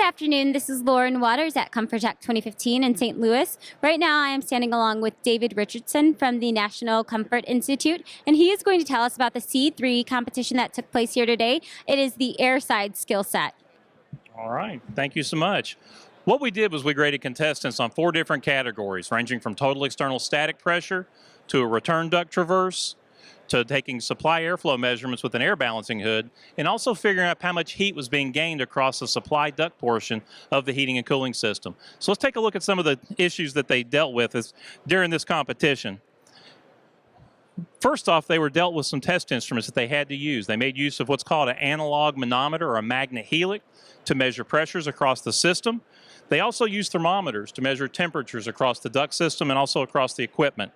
afternoon. This is Lauren Waters at ComfortTech 2015 in St. Louis. Right now I am standing along with David Richardson from the National Comfort Institute, and he is going to tell us about the C3 competition that took place here today. It is the airside skill set. All right, thank you so much. What we did was we graded contestants on 4 different categories, ranging from total external static pressure to a return duct traverse, to taking supply airflow measurements with an air balancing hood, and also figuring out how much heat was being gained across the supply duct portion of the heating and cooling system. So let's take a look at some of the issues that they dealt with during this competition. First off, they were dealt with some test instruments that they had to use. They made use of what's called an analog manometer or a magnet helix to measure pressures across the system. They also used thermometers to measure temperatures across the duct system and also across the equipment.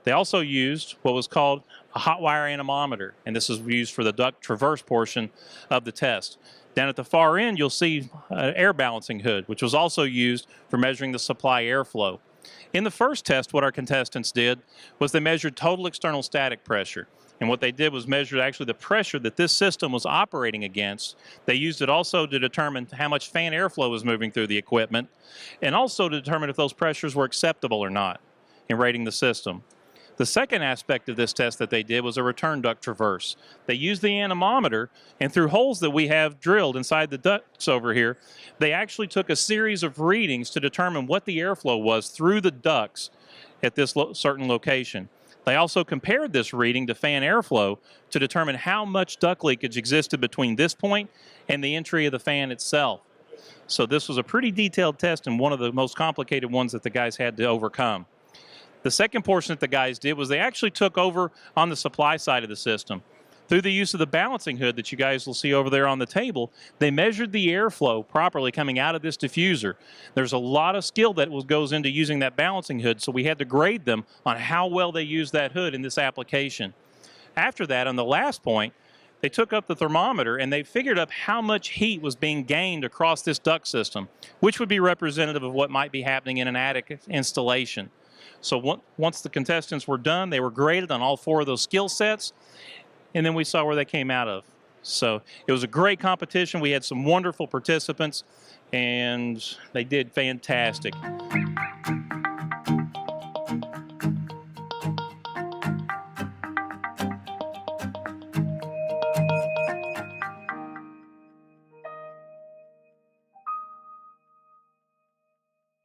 They also used what was called a hot wire anemometer, and this is used for the duct traverse portion of the test. Down at the far end, you'll see an air balancing hood, which was also used for measuring the supply airflow. In the first test, what our contestants did was they measured total external static pressure. And what they did was measure actually the pressure that this system was operating against. They used it also to determine how much fan airflow was moving through the equipment, and also to determine if those pressures were acceptable or not in rating the system. The second aspect of this test that they did was a return duct traverse. They used the anemometer, and through holes that we have drilled inside the ducts over here, they actually took a series of readings to determine what the airflow was through the ducts at this certain location. They also compared this reading to fan airflow to determine how much duct leakage existed between this point and the entry of the fan itself. So this was a pretty detailed test and one of the most complicated ones that the guys had to overcome. The second portion that the guys did was they actually took over on the supply side of the system. Through the use of the balancing hood that you guys will see over there on the table, they measured the airflow properly coming out of this diffuser. There's a lot of skill that goes into using that balancing hood, so we had to grade them on how well they used that hood in this application. After that, on the last point, they took up the thermometer and they figured up how much heat was being gained across this duct system, which would be representative of what might be happening in an attic installation. So once the contestants were done, they were graded on all 4 of those skill sets, and then we saw where they came out of. So it was a great competition. We had some wonderful participants, and they did fantastic.